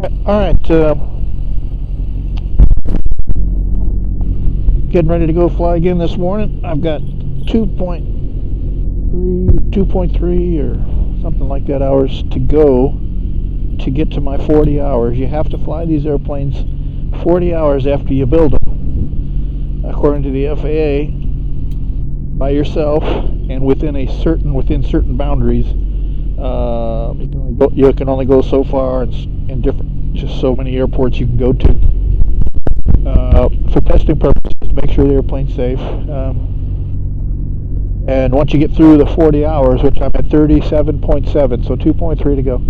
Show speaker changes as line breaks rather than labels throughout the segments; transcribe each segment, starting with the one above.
All right, getting ready to go fly again this morning. I've got 2.3 or something like that hours to go to get to my 40 hours. You have to fly these airplanes 40 hours after you build them, according to the FAA, by yourself and within certain boundaries. You can only go so far in different, just so many airports you can go to. For testing purposes, to make sure the airplane's safe. And once you get through the 40 hours, which I'm at 37.7, so 2.3 to go.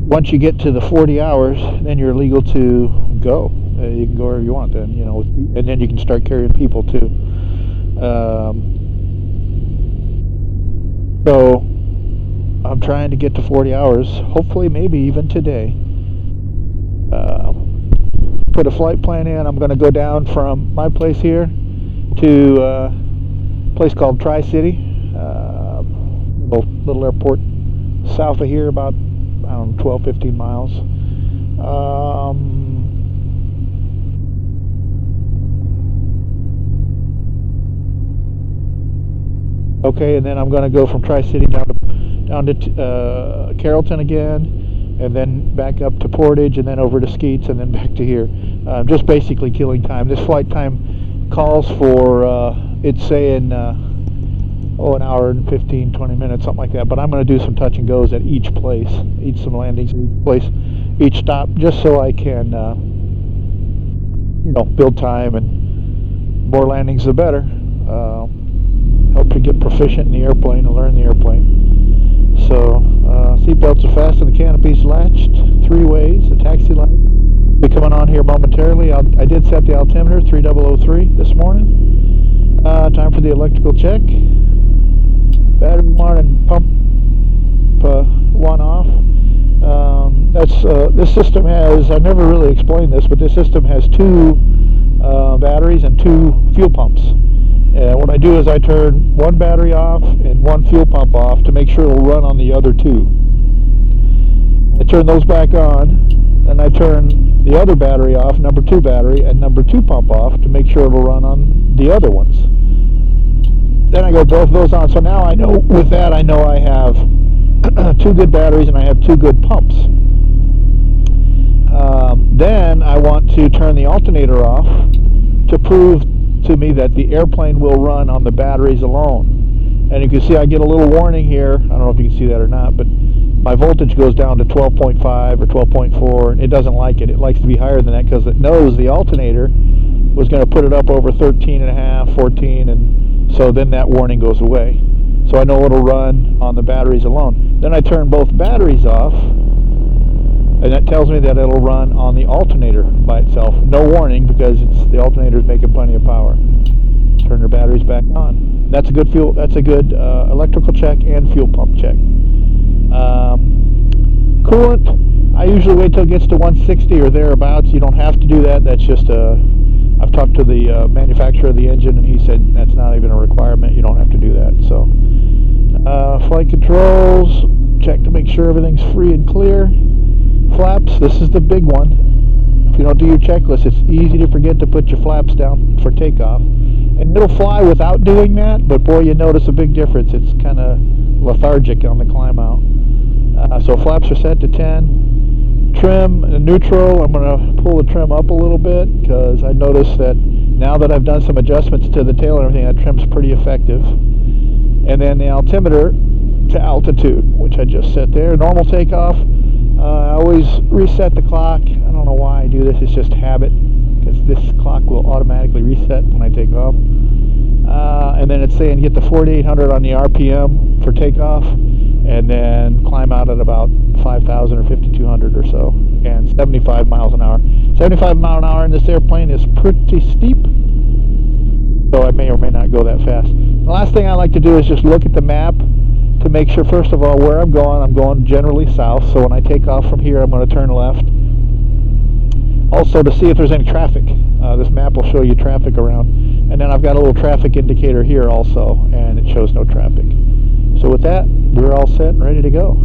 Once you get to the 40 hours, then you're legal to go. You can go wherever you want then, and then you can start carrying people too. So I'm trying to get to 40 hours, hopefully maybe even today. Put a flight plan in. I'm going to go down from my place here to a place called Tri-City, little airport south of here, about, 12, 15 miles. Okay, and then I'm going to go from Tri-City down to Carrollton again, and then back up to Portage, and then over to Skeets, and then back to here. Just basically killing time. This flight time calls for, it's saying, an hour and 15, 20 minutes, something like that. But I'm going to do some touch and goes at each place, some landings at each place, each stop, just so I can, build time, and more landings the better. Help to get proficient in the airplane and learn the airplane. So seatbelts are fastened, the canopy's latched 3 ways, the taxi light will be coming on here momentarily. I did set the altimeter 3003 this morning. Time for the electrical check. Battery 1 and pump 1 off. This system has, I never really explained this, but this system has 2 batteries and 2 fuel pumps. And what I do is I turn 1 battery off and 1 fuel pump off to make sure it'll run on the other 2. I turn those back on, then I turn the other battery off, number 2 battery, and number 2 pump off to make sure it'll run on the other ones. Then I go both of those on. So now I know, with that, I know I have 2 good batteries and I have 2 good pumps. Then I want to turn the alternator off to prove to me that the airplane will run on the batteries alone. And you can see I get a little warning here. I don't know if you can see that or not, but my voltage goes down to 12.5 or 12.4, and it doesn't like it. It likes to be higher than that because it knows the alternator was going to put it up over 13.5, 14, and so then that warning goes away. So I know it'll run on the batteries alone. Then I turn both batteries off, and that tells me that it'll run on the alternator by itself. No warning, because the alternator is making plenty of power. Turn the batteries back on. That's a good fuel. That's a good electrical check and fuel pump check. Coolant, I usually wait till it gets to 160 or thereabouts. You don't have to do that. That's just I've talked to the manufacturer of the engine, and he said that's not even a requirement. You don't have to do that. So, flight controls, check to make sure everything's free and clear. Flaps, this is the big one. If you don't do your checklist, it's easy to forget to put your flaps down for takeoff. And it'll fly without doing that, but boy, you notice a big difference. It's kind of lethargic on the climb out. So flaps are set to 10. Trim, neutral, I'm going to pull the trim up a little bit because I noticed that now that I've done some adjustments to the tail and everything, that trim's pretty effective. And then the altimeter to altitude, which I just set there. Normal takeoff. I always reset the clock. I don't know why I do this. It's just habit, because this clock will automatically reset when I take off. And then it's saying get the 4,800 on the RPM for takeoff, and then climb out at about 5,000 or 5,200 or so, and 75 miles an hour. 75 mile an hour in this airplane is pretty steep, so I may or may not go that fast. The last thing I like to do is just look at the map to make sure, first of all, where I'm going generally south, so when I take off from here I'm going to turn left. Also to see if there's any traffic. This map will show you traffic around, and then I've got a little traffic indicator here also, and it shows no traffic. So with that, we're all set and ready to go.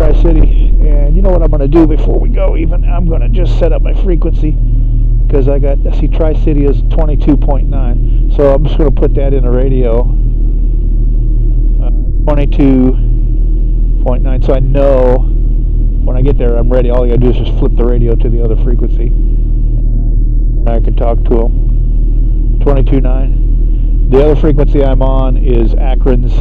Tri-City. And you know what I'm going to do before we go even? I'm going to just set up my frequency, because I see Tri-City is 22.9. So I'm just going to put that in the radio. 22.9, so I know when I get there I'm ready. All I got to do is just flip the radio to the other frequency. And I can talk to them. 22.9. The other frequency I'm on is Akron's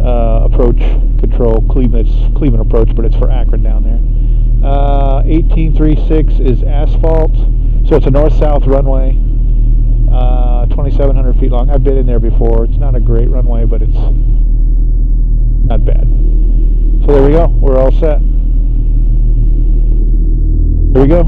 approach control. Cleveland approach, but it's for Akron down there. 1836 is asphalt, so it's a north-south runway, 2,700 feet long. I've been in there before. It's not a great runway, but it's not bad. So there we go. We're all set. There we go.